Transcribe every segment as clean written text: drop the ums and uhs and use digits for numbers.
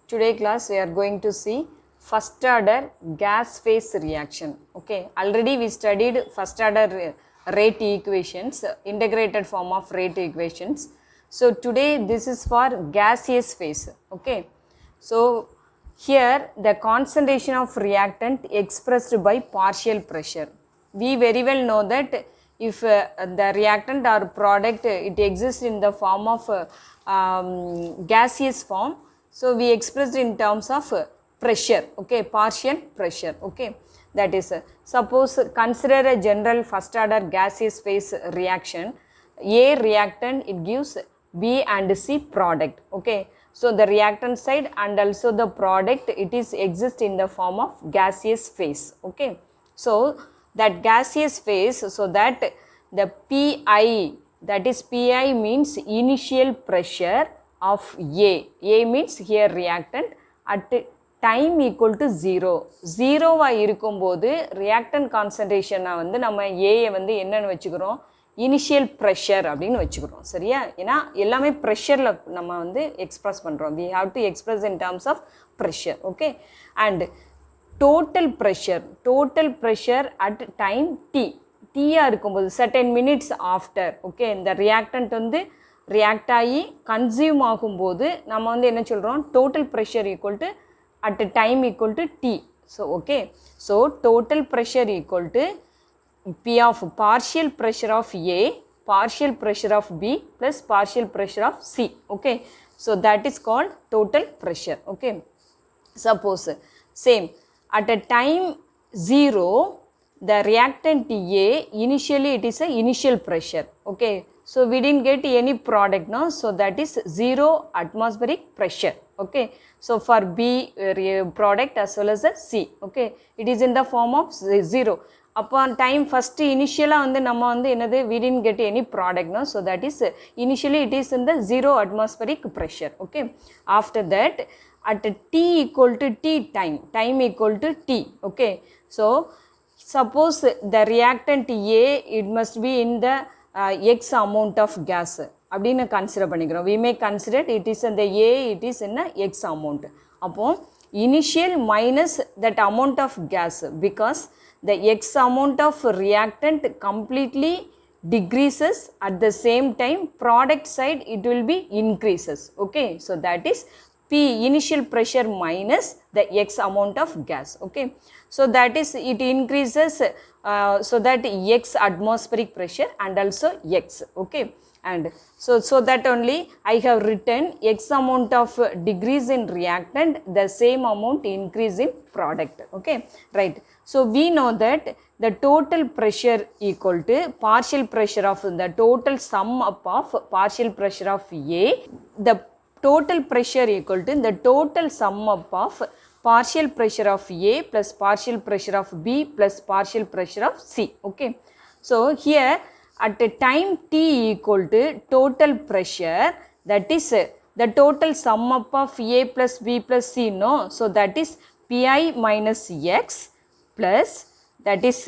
Today class we are going to see first order gas phase reaction. Okay, already we studied first order rate equations, integrated form of rate equations. So today this is for gaseous phase. Okay, so here the concentration of reactant expressed by partial pressure. We very well know that if the reactant or product it exists in the form of gaseous form, so we expressed in terms of pressure, okay, partial pressure, okay. That is, suppose consider a general first order gaseous phase reaction. A reactant it gives B and C product, okay. So the reactant side and also the product it is exist in the form of gaseous phase, okay. So that gaseous phase, so that the Pi, that is Pi means initial pressure of A. A means here reactant at time equal to 0. 0 இருக்கும்போது reactant concentration வந்து நம்ம A வந்து என்னன்னு வச்சுக்கிறோம், initial pressure அப்படின்னு வச்சுக்கிறோம். சரியா? ஏன்னா எல்லாமே ப்ரெஷரில் நம்ம வந்து எக்ஸ்ப்ரெஸ் பண்ணுறோம். we have to express in terms of pressure, okay. And total pressure at time t இருக்கும்போது certain minutes after, okay, இந்த reactant வந்து react ஆகி கன்சியூம் ஆகும்போது நம்ம வந்து என்ன சொல்கிறோம், total pressure equal to at time equal to t. So okay, so total pressure equal to P of partial pressure of A, partial pressure of B plus partial pressure of C, okay. So that is called total pressure, okay. Suppose same at a time 0 the reactant A initially it is a initial pressure, okay. So we didn't get any product now, so that is 0 atmospheric pressure, okay. So for B product as well as the C, okay, it is in the form of 0. Upon time first initial வந்து நம்ம வந்து என்னது, we didn't get any product now, so that is initially it is in the 0 atmospheric pressure, okay. After that at t equal to t time equal to t, okay. So suppose the reactant A it must be in the x amount of gas அப்படின்னு consider பண்ணிக்கிறோம். we may consider it is in the A, it is in a x amount. அப்போ initial minus that amount of gas, because the x amount of reactant completely decreases, at the same time product side it will be increases, okay. So that is P initial pressure minus the x amount of gas, okay. So that is it increases so that x atmospheric pressure and also x, okay. And so that only I have written x amount of degrees in reactant, the same amount increase in product, okay, right. So we know that the total pressure equal to partial pressure of the total sum up of partial pressure of A, the total pressure equal to the total sum up of partial pressure of A plus partial pressure of B plus partial pressure of C, okay. So here at a time t equal to total pressure, that is the total sum up of A plus B plus C, no. So that is Pi minus x plus that is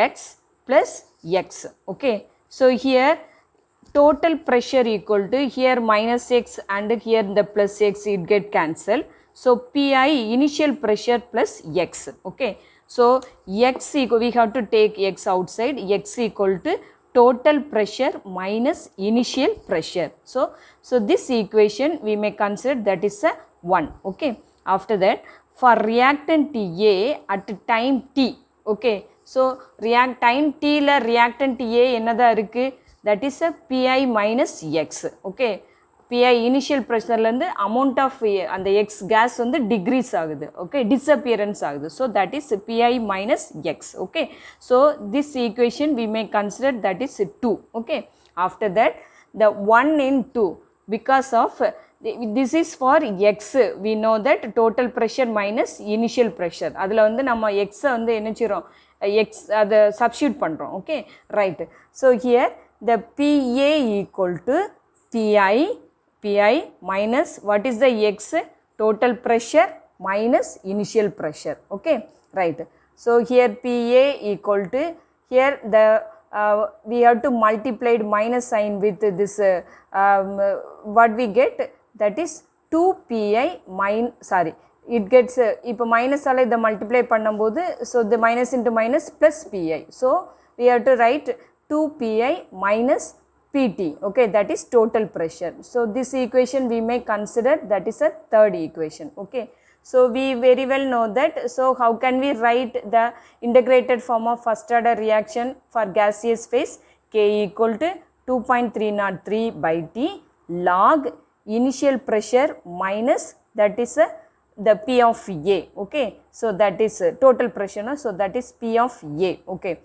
x plus x, okay. So here total pressure equal to here minus x and here the plus x it get cancelled. So Pi initial pressure plus x, okay. So x equal, we have to take x outside, x equal to total pressure minus initial pressure. So this equation we may consider that is a 1, okay. After that for reactant A at time t, okay. So time t la reactant A என்னதா இருக்கு, that is a Pi minus x, okay. Pi initial pressure லேருந்து amount of அந்த x gas வந்து decrease ஆகுது, okay, disappearance ஆகுது. So that is Pi minus x, okay. So this equation we may consider that is 2, okay. After that the 1 in 2, because of this is for x, we know that total pressure minus initial pressure, அதில் வந்து நம்ம x வந்து என்ன செய்கிறோம், x அதை substitute பண்ணுறோம், okay, right. So here the Pa equal to Pi minus what is the x, total pressure minus initial pressure, okay, right. So here Pa equal to, here the we have to multiply minus sign with this what we get, that is 2pi it gets இப்போ minus ஆல இதை multiply பண்ணும்போது so the minus into minus plus pi, so we have to write 2pi minus pt, okay, that is total pressure. So this equation we may consider that is a third equation, okay. So we very well know that, so how can we write the integrated form of first order reaction for gaseous phase? K equal to 2.303 by T log initial pressure minus that is the P of A, okay. So that is total pressure, no? So that is P of A, okay.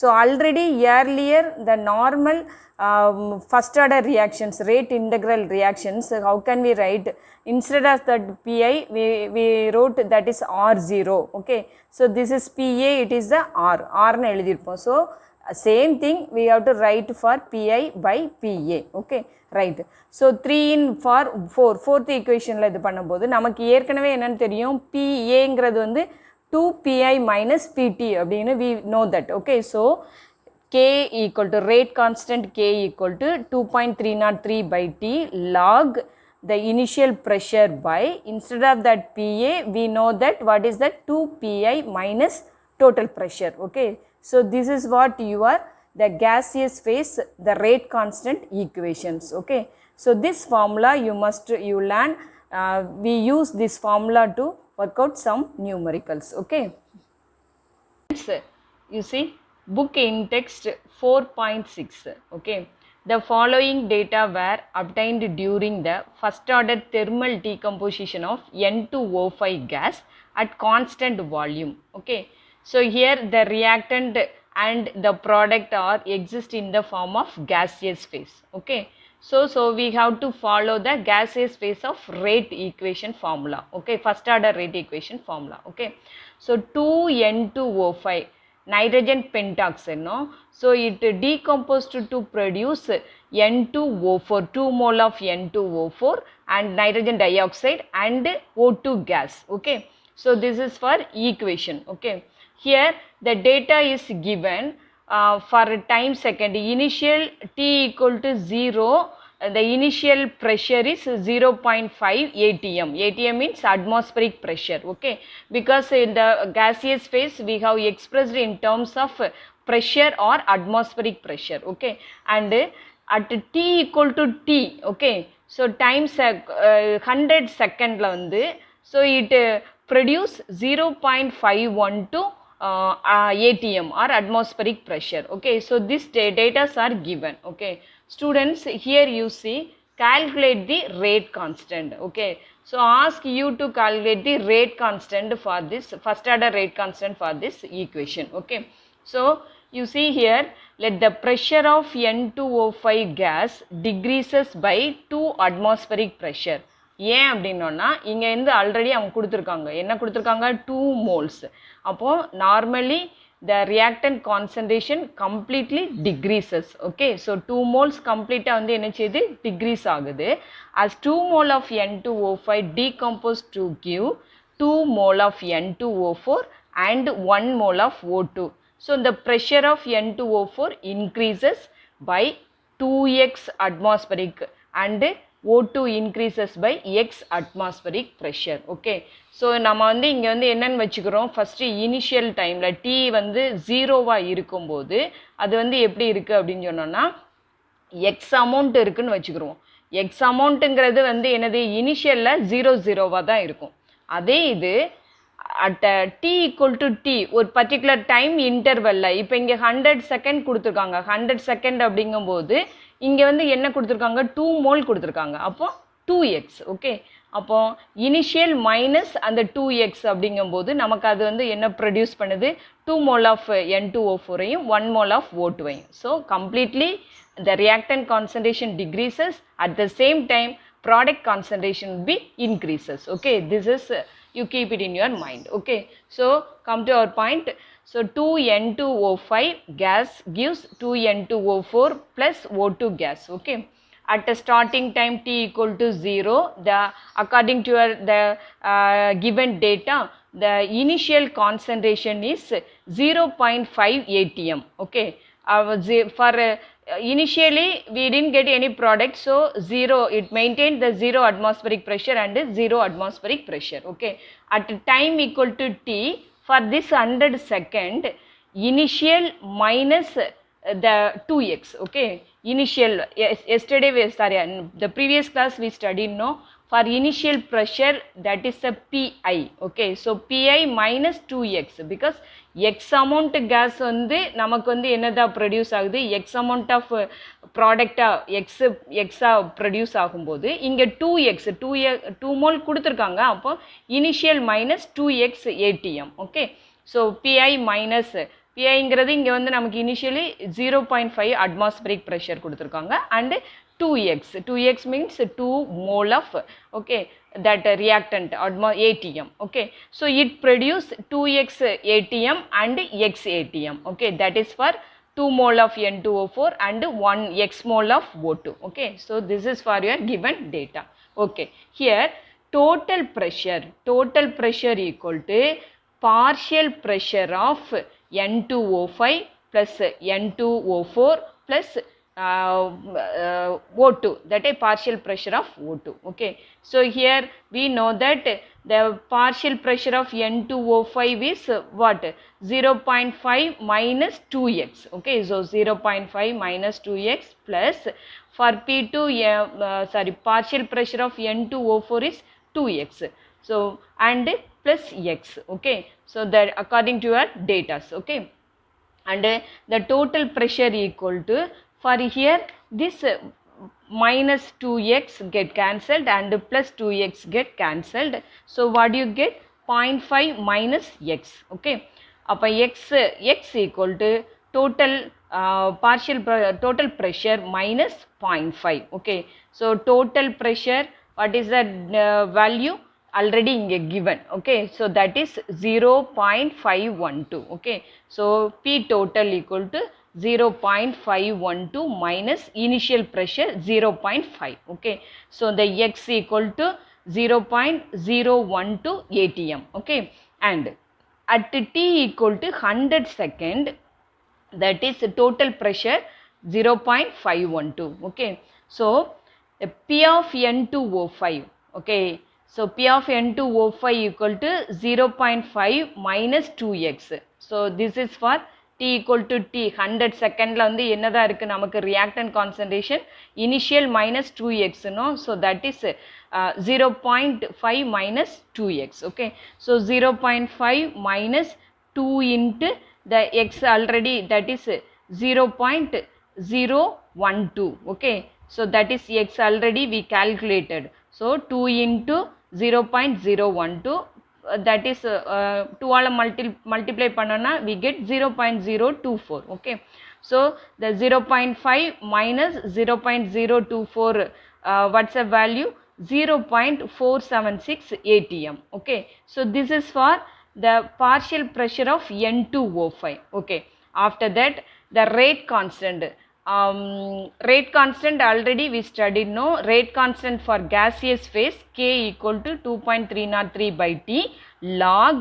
So already earlier the normal first order reactions, rate integral reactions, how can we write? Instead of that Pi we wrote that is R0, okay. So this is Pa, it is the R nu எழுதிருப்போம். So same thing we have to write for Pi by Pa, okay, right. So 3 in for 4th equation ல இது பண்ணும்போது நமக்கு ஏற்கனவே என்னன்னு தெரியும், Pa ங்கிறது வந்து 2pi minus pt அப்படின்னு we know that, okay. So K equal to rate constant K equal to 2.303 by T log the initial pressure by, instead of that Pa we know that what is that 2pi minus total pressure, okay. So this is what you are the gaseous phase the rate constant equations, okay. So this formula you learn, we use this formula to work out some numericals, okay. You see book in text 4.6, okay. The following data were obtained during the first order thermal decomposition of N2O5 gas at constant volume, okay. So here the reactant and the product are exist in the form of gaseous phase, okay. So we have to follow the gaseous phase of rate equation formula, okay, first order rate equation formula, okay. So 2N2O5 nitrogen pentoxide, no? So it decomposed to produce N2O4, 2 mole of N2O4 and nitrogen dioxide and O2 gas, okay. So this is for equation, okay. Here the data is given for time second, initial T equal to 0, the initial pressure is 0.5 atm. Atm means atmospheric pressure, okay, because in the gaseous phase we have expressed in terms of pressure or atmospheric pressure, okay. And at T equal to T, okay, so times 100 second la vandu, so it produce 0.512 atm or atmospheric pressure, okay. So this data are given, okay. Students, here you see calculate the rate constant, okay. So ask you to calculate the rate constant for this first order rate constant for this equation, okay. So you see here, let the pressure of N2O5 gas decreases by 2 atmospheric pressure. ஏன் அப்படின்னா இங்க இருந்து already அவங்க கொடுத்துருக்காங்க, என்ன கொடுத்துருக்காங்க, 2 moles. அப்போ normally the reactant concentration completely decreases, okay. So 2 moles complete வந்து என்ன செய்யுது, decrease ஆகுது. As 2 mole of N2O5 decompose to give 2 mole of N2O4 and 1 mole of O2. So the pressure of N2O4 increases by 2x atmospheric and O2 increases by x atmospheric pressure, okay. So நம்ம வந்து இங்க வந்து என்னன்னு வச்சுக்கிறோம், first initial டைம்ல T வந்து 0வா இருக்கும்போது அது வந்து எப்படி இருக்கு அப்படின்னு சொன்னோம்னா x அமௌண்ட் இருக்குன்னு வச்சுக்கிறோம். x அமௌண்ட்ங்கிறது வந்து என்னது, இனிஷியல்ல 0 தான் இருக்கும். அதே இது at T equal to T ஒரு பர்டிகுலர் டைம் இன்டர்வல்ல, இப்போ இங்க 100 செகண்ட் கொடுத்துருக்காங்க, 100 செகண்ட் அப்படிங்கும்போது இங்க வந்து என்ன கொடுத்துருக்காங்க, 2 மோல் கொடுத்துருக்காங்க, அப்போ 2x, ஓகே. அப்போ இனிஷியல் மைனஸ் அந்த 2x அப்படிங்கும்போது நமக்கு அது வந்து என்ன ப்ரொடியூஸ் பண்ணுது, 2 mole of N2O4ஐயும் 1 mole of O2ஐயும். So completely the reactant concentration decreases, at the same time product concentration be increases, okay. This is you keep it in your mind, okay. So come to our point. So 2N2O5 gas gives 2N2O4 plus O2 gas, okay. At the starting time T equal to 0, the according to the given data, the initial concentration is 0.5 atm, okay. For initially we didn't get any product, so zero, it maintained the zero atmospheric pressure and zero atmospheric pressure. Okay, at time equal to t, for this 100 second, initial minus the 2x. Okay, initial, yesterday we, sorry, the previous class we studied, no, for initial pressure, that is a pi. Okay, so pi minus 2x, because x amount gas வந்து நமக்கு வந்து என்னதா produce ஆகுது, x amount of ப்ராடக்டா எக்ஸா produce ஆகும்போது இங்கே 2 mole கொடுத்துருக்காங்க. அப்போ initial minus 2x ATM. Okay, so PI minus பிஐங்கிறது இங்கே வந்து நமக்கு இனிஷியலி 0.5 அட்மாஸ்பரிக் ப்ரெஷர் கொடுத்துருக்காங்க and 2x means 2 mole of, okay, that reactant ATM. Okay, so it produce 2x ATM and x ATM. Okay, that is for 2 mole of N2O4 and 1 x mole of O2. Okay, so this is for your given data. Okay, here total pressure equal to partial pressure of N2O5 plus N2O4 plus O2, that is partial pressure of O2. Okay, so here we know that the partial pressure of N2O5 is what? 0.5 minus 2x. Okay, so 0.5 minus 2x plus for P2, partial pressure of N2O4 is 2x. So and plus x. Okay, so that according to your data. Okay, and the total pressure equal to, for here this minus 2x get cancelled and plus 2x get cancelled. So what do you get? 0.5 minus x. Okay, appa x equal to total total pressure minus 0.5. Okay, so total pressure, what is the value? Already given. Okay, so that is 0.512. Okay, so P total equal to 0.512 minus initial pressure 0.5. Okay, so the x equal to 0.012 ATM. Okay, and at t equal to 100 second, that is total pressure 0.512. Okay, so the P of N2O5. Okay, so P of N2O5 equal to 0.5 minus 2x. So this is for t equal to t 100 second வந்து என்னதா இருக்கு நமக்கு reactant concentration initial minus 2x, no, so that is 0.5 minus 2x. Okay, so 0.5 minus 2 into the x already, that is 0.012. Okay, so that is x already we calculated, so 2 into 0.012, that is 2 ஆல multiply பண்ணனா we get 0.024. Okay, so the 0.5 minus 0.024, what's the value? 0.476 ATM. Okay, so this is for the partial pressure of N2O5. Okay, after that the rate constant. Rate constant already we studied, no, rate constant for gaseous phase K equal to 2.303 by T log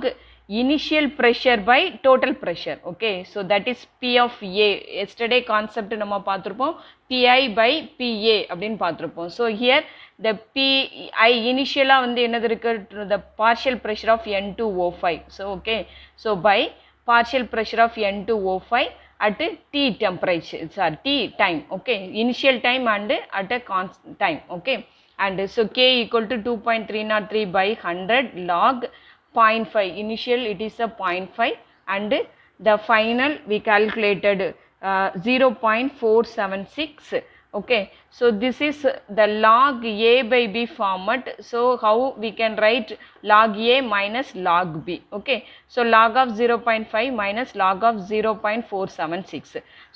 initial pressure by total pressure. Okay, so that is P of A. Yesterday concept nama paathirupom, PI by PA அப்படினு paathirupom. So here the PI initial வந்து என்னது இருக்கு? The partial pressure of N2O5. So okay, so by partial pressure of N2O5 at t temperature, sorry, t time. Okay, initial time and at a constant time. Okay, and so K equal to 2.303 by 100 log 0.5. Initial it is a 0.5 and the final we calculated 0.476. Okay, so this is the log A by B format. So how we can write log A minus log B? Okay, so log of 0.5 minus log of 0.476.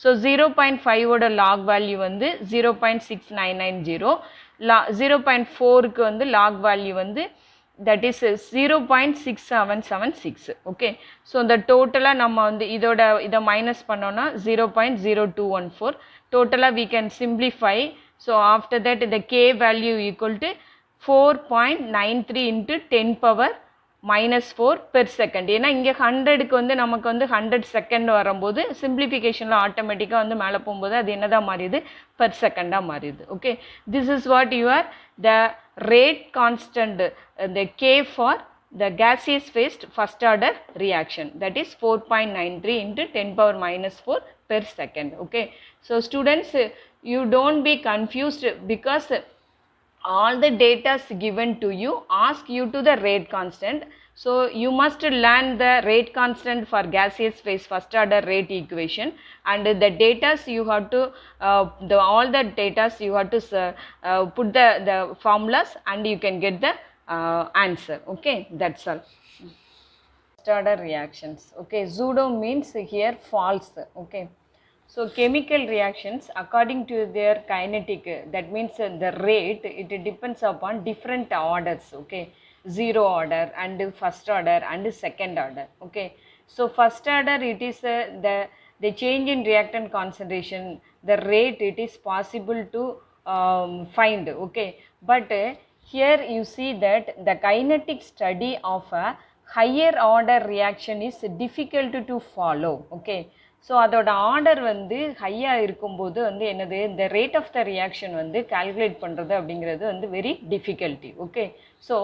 so 0.5 oda log value வந்து 0.6990, 0.4 க்கு வந்து log value வந்து that is 0.6776. Okay, so the total நம்ம வந்து இத minus பண்ணோம்னா 0.0214. total we can simplify. So after that the K value equal to 4.93 into 10 power -4 per second. ஏன்னா இங்கே 100க்கு வந்து நமக்கு வந்து 100 செகண்ட் வரும்போது சிம்பிளிஃபிகேஷனில் ஆட்டோமேட்டிக்காக வந்து மேலே போகும்போது அது என்னதான் மாறிடுது பெர் செகண்டாக மாறிடுது. Okay, this is what your the rate constant the K for the gaseous phase first order reaction, that is 4.93 into 10 power minus 4 per second. Okay, so students, you don't be confused because all the data given to you ask you to the rate constant. So you must learn the rate constant for gaseous phase first order rate equation, and the data you have to all the data you have to put the formulas and you can get the answer. Okay, that's all. First order reactions. Okay, pseudo means here false. Okay, so chemical reactions according to their kinetic, that means the rate, it depends upon different orders. Okay, zero order and first order and second order. Okay, so first order it is the change in reactant concentration, the rate it is possible to find. Okay, but here you see that the kinetic study of a higher order reaction is difficult to follow. Okay, so அதோட order வந்து ஹையாக இருக்கும்போது வந்து என்னது, இந்த rate of the reaction வந்து calculate பண்ணுறது அப்படிங்கிறது வந்து very difficulty. Okay, so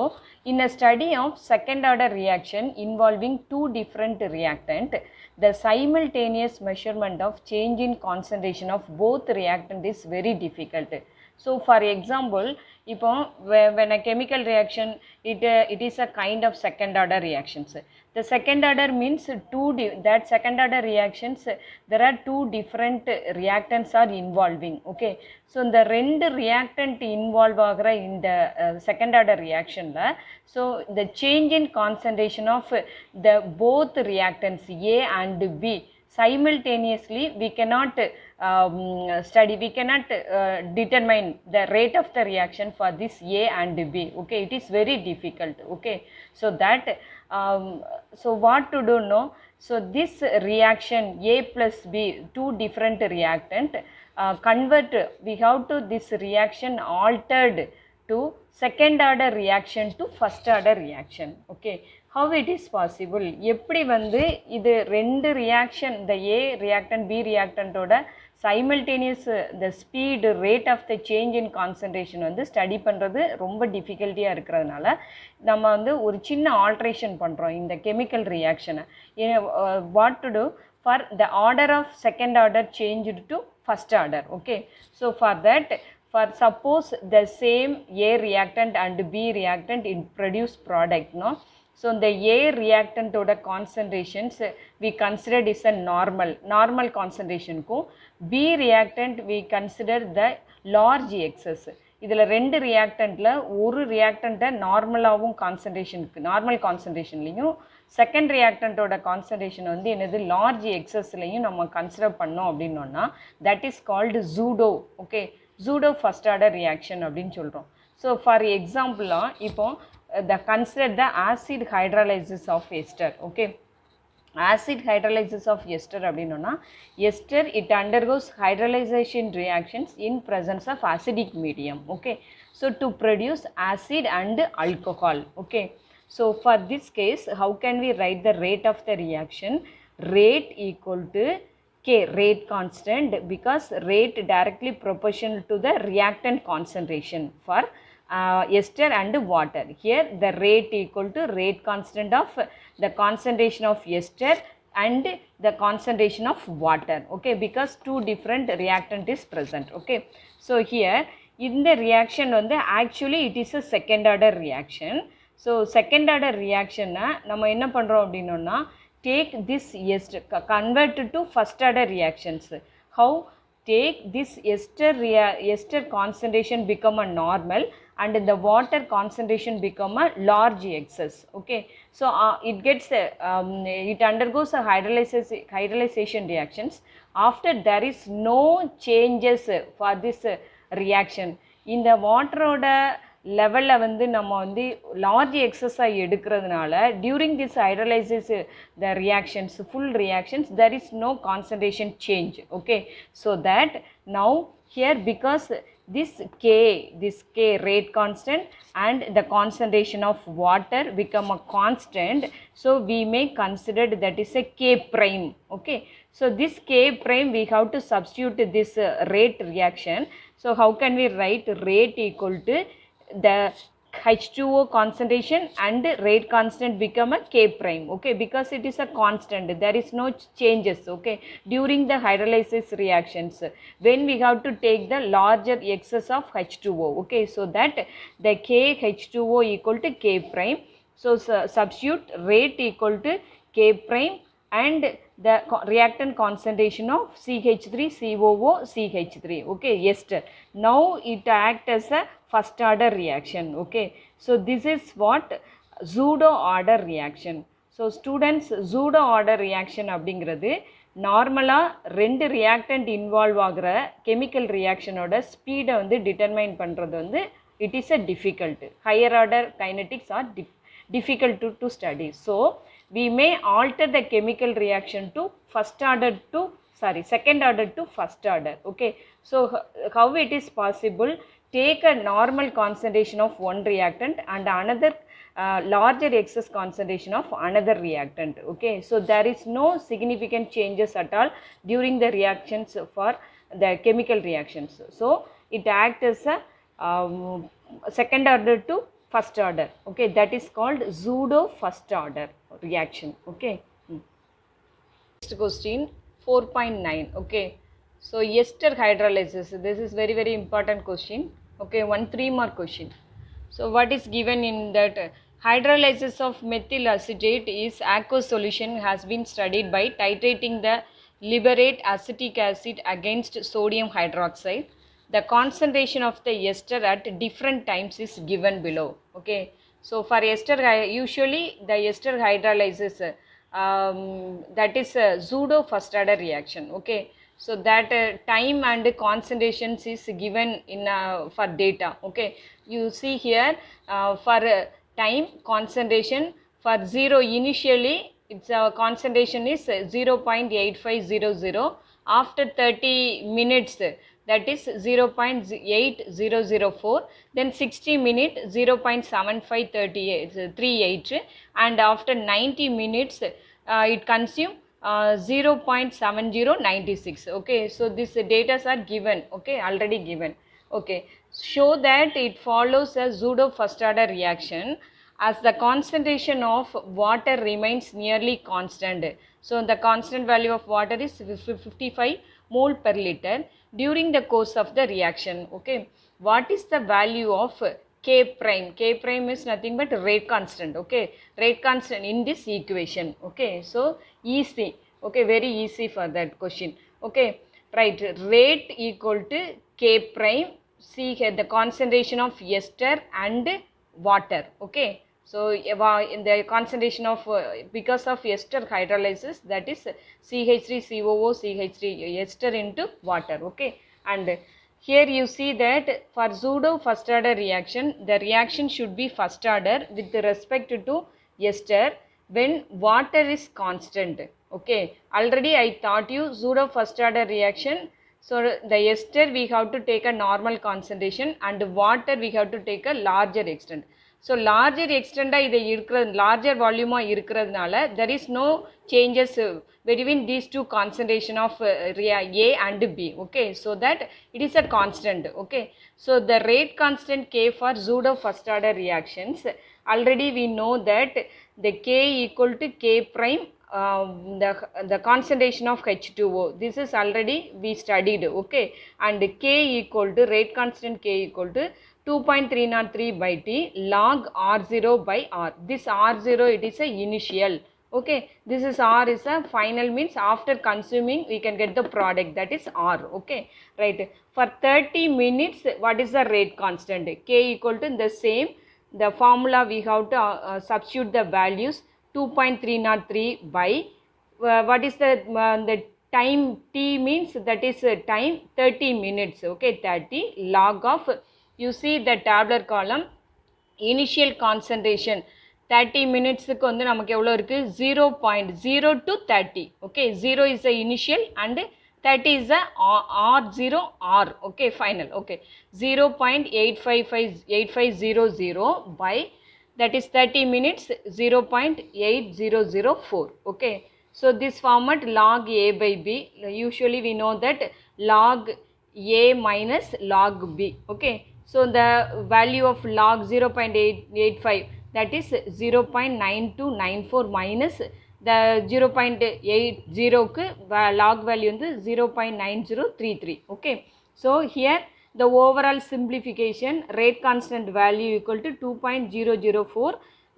in a study of second order reaction involving two different reactant, the simultaneous measurement of change in concentration of both reactant is very difficult. So for example, இப்போ when a chemical reaction, it is a kind of second order reactions. The second order means that second order reactions, there are two different reactants are involving. Okay, so இந்த ரெண்டு reactant involve ஆகிற இந்த second order reactionல, so the change in concentration of the both reactants A and B simultaneously we cannot we cannot determine the rate of the reaction for this A and B. Okay, it is very difficult. Okay, so that so what to do now? So this reaction A plus B, two different reactant, convert, we have to this reaction altered to second order reaction to first order reaction. Okay, how it is possible? எப்படி வந்து இது ரெண்டு reaction, the A reactant B reactant ஓட simultaneous the speed rate of the change in concentration வந்து study பண்ணுறது ரொம்ப டிஃபிகல்ட்டியாக இருக்கிறதுனால நம்ம வந்து ஒரு சின்ன ஆல்ட்ரேஷன் பண்ணுறோம் இந்த கெமிக்கல் ரியாக்ஷனை. What to do for the order of second order changed to first order. Okay, so for that, for suppose the same A reactant and B reactant in produce product, no? So the A reactant oda concentrations we considered is a normal concentration ko, B reactant we consider the large excess. இதில் ரெண்டு ரியாக்டண்ட்டில் ஒரு ரியாக்டண்ட்டை நார்மலாகவும் normal கான்சன்ட்ரேஷன்லேயும் second ரியாக்டண்ட்டோட concentration வந்து என்னது லார்ஜ் எக்ஸஸ்லையும் நம்ம கன்சிடர் பண்ணோம் அப்படின்னோன்னா that is called pseudo. Okay, pseudo first order reaction அப்படின்னு சொல்கிறோம். ஸோ ஃபார் எக்ஸாம்பிளாக இப்போ consider the acid hydrolysis of ester. Okay, acid hydrolysis of ester அப்படின்னா ester it undergoes hydrolyzation reactions in presence of acidic medium. Okay, so to produce acid and alcohol. Okay, so for this case how can we write the rate of the reaction? Rate equal to K, rate constant, because rate directly proportional to the reactant concentration for ester and water. Here the rate equal to rate constant of the concentration of ester and the concentration of water. Okay, because two different reactant is present. Okay, so here in the reaction on the actually it is a second order reaction. So second order reaction na நம்ம என்ன பண்றோம் அப்படின்னா take this ester convert to first order reactions. How? Take this ester concentration become a normal and the water concentration become a large excess. Okay, so it gets it undergoes a hydrolyzation reactions. After there is no changes for this reaction in the water oda லெவலில் வந்து நம்ம வந்து large எக்ஸஸாக எடுக்கிறதுனால during this hydrolysis the reactions full reactions there is no concentration change. Okay, so that now here because this K rate constant and the concentration of water become a constant. So we may consider that is a K prime. Okay. So this K prime we have to substitute this rate reaction. So how can we write rate equal to the H2O concentration and rate constant become a K prime, okay, because it is a constant, there is no changes, okay, during the hydrolysis reactions, when we have to take the larger excess of H2O, okay, so that the K H2O equal to K prime, so substitute rate equal to K prime and the reactant concentration of CH3COO CH3, okay, ester. Now it acts as a first order reaction, okay. So this is what pseudo order reaction. So students, pseudo order reaction அப்படிங்கிறது நார்மலாக ரெண்டு reactant involve ஆகிற chemical ரியாக்ஷனோட ஸ்பீடை வந்து determine பண்ணுறது வந்து it is a difficult. Higher order kinetics are difficult to study. So we may alter the chemical reaction to second order to first order, okay. So how it is possible? Take a normal concentration of one reactant and another larger excess concentration of another reactant, okay. So there is no significant changes at all during the reactions for the chemical reactions. So it acts as a second order to first order, okay, that is called pseudo first order reaction, okay. Next question 4.9, okay. So ester hydrolysis, this is very very important question, okay, 3 mark question. So what is given in that? Hydrolysis of methyl acetate is aqueous solution has been studied by titrating the liberate acetic acid against sodium hydroxide. The concentration of the ester at different times is given below, okay. So for ester, usually the ester hydrolysis that is a pseudo first order reaction, okay. So that time and concentrations is given in for data, okay. You see here for time concentration for 0 initially its concentration is 0.8500, after 30 minutes that is 0.8004, then 60 minutes 0.7538, and after 90 minutes it consume 0.7096, okay. So this data are given, okay, already given, okay. Show that it follows a pseudo first order reaction as the concentration of water remains nearly constant. So the constant value of water is 55 mole per liter during the course of the reaction, okay. What is the value of K prime? K prime is nothing but rate constant, okay, rate constant in this equation, okay. So easy, okay, very easy for that question, okay, right. Rate equal to K prime, see here the concentration of ester and water, okay. So in the concentration of because of ester hydrolysis, that is CH3COO CH3 ester into water, okay. And here you see that for pseudo first order reaction, the reaction should be first order with respect to ester when water is constant, okay. Already I taught you pseudo first order reaction. So the ester we have to take a normal concentration and water we have to take a larger extent. So larger extent இதை இருக்கிறது larger volume இருக்கிறதுனால there is no changes between these two concentration of A and B, okay. So that it is a constant, okay. So the rate constant K for pseudo first order reactions, already we know that the K equal to K prime the concentration of H2O, this is already we studied, okay. And K equal to rate constant K equal to 2.303 by T log R0 by R. This R0 it is a initial, okay. This is R is a final, means after consuming we can get the product, that is R, okay, right. For 30 minutes what is the rate constant? K equal to the same, the formula we have to substitute the values 2.303 by what is the time T means, that is time 30 minutes, okay, 30 log of, you see the tabular column, initial concentration 30 minutes க்கு வந்து நமக்கு எவ்வளவு இருக்கு 0.0 to 30, okay. 0 is the initial and 30 is the R0 R, okay, final, okay, 0.8500 by, that is 30 minutes, 0.8004, okay. So this format log A by B, usually we know that log A minus log B, okay. So the value of log 0.885, that is 0.9294 minus the 0.80 க்கு log value வந்து 0.9033, okay. So here the overall simplification, rate constant value equal to 2.004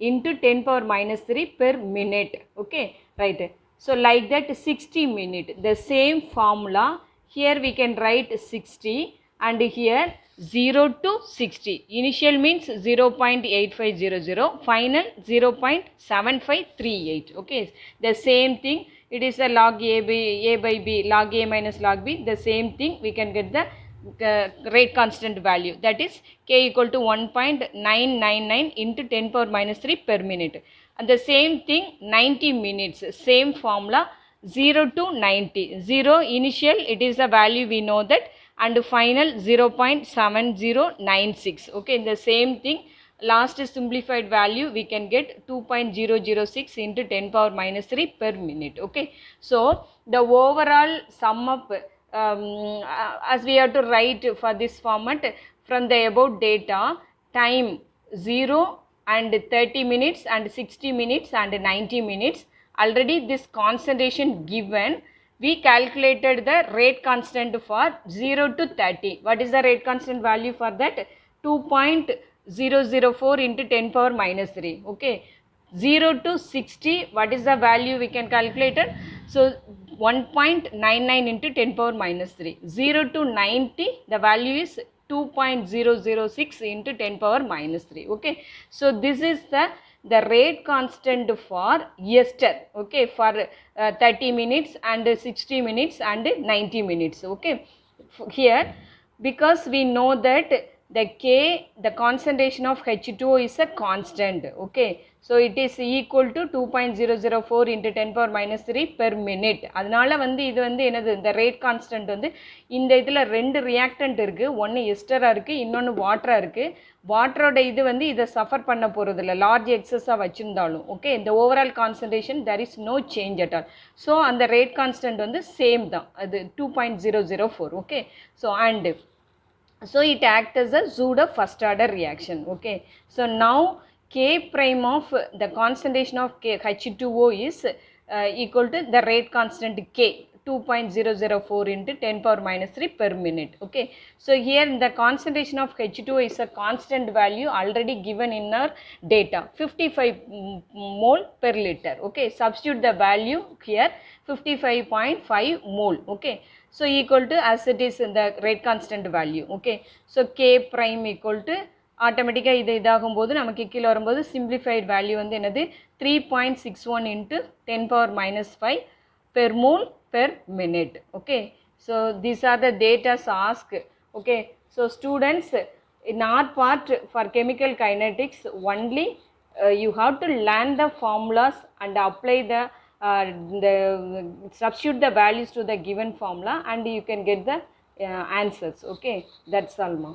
into 10 power minus 3 per minute, okay, right. So like that 60 minute, the same formula, here we can write 60 and here 0 to 60. Initial means 0.8500, final 0.7538, okay. The same thing, it is a log A by B, log A minus log B, the same thing we can get the rate constant value, that is k equal to 1.999 into 10 power minus 3 per minute. And the same thing 90 minutes, same formula, 0 to 90, 0 initial, it is the value we know that, and final 0.7096, okay. The same thing, last simplified value we can get 2.006 into 10 power minus 3 per minute, okay. So the overall sum up, as we have to write for this format, from the above data, time 0 and 30 minutes and 60 minutes and 90 minutes, already this concentration given, we calculated the rate constant for 0 to 30. What is the rate constant value for that? 2.004 into 10 power minus 3, okay. 0 to 60, what is the value we can calculate it? So 1.99 into 10 power minus 3. 0 to 90, the value is 2.006 into 10 power minus 3, okay. So this is the rate constant for ester, okay, for 30 minutes and 60 minutes and 90 minutes, okay. Here, because we know that the K, the concentration of H2O is a constant, okay. So it is equal to 2.004 into 10 power minus 3 per minute. அதனால வந்து இது வந்து என்னது, இந்த rate constant வந்து இந்த இதில் ரெண்டு ரியாக்டன்ட் இருக்குது, ஒன்று எஸ்டராக இருக்குது, இன்னொன்று வாட்டராக இருக்குது. வாட்டரோட இது வந்து இதை சஃபர் பண்ண போகிறது இல்லை, லார்ஜ் எக்ஸஸாக வச்சுருந்தாலும், ஓகே. இந்த overall concentration there is no change at all. So அந்த ரேட் கான்ஸ்டன்ட் வந்து சேம் தான், அது 2.004, okay. So and so it acts as a pseudo first order reaction, okay. So now K prime of the concentration of H2O is equal to the rate constant K, 2.004 into 10 power minus 3 per minute, okay. So here the concentration of H2O is a constant value already given in our data, 55 mole per liter, okay. Substitute the value here, 55.5 mole, okay. So equal to, as it is in the rate constant value, okay. So K prime equal to, ஆட்டோமேட்டிக்காக இது இதாகும்போது நமக்கு கீழே வரும்போது simplified value வந்து என்னது, 3.61 into 10 power minus 5 per mole per minute, okay. So these are the data asked, okay. So students, in our part for chemical kinetics only, you have to learn the formulas and apply the substitute the values to the given formula and you can get the answers, okay. That's all, ma.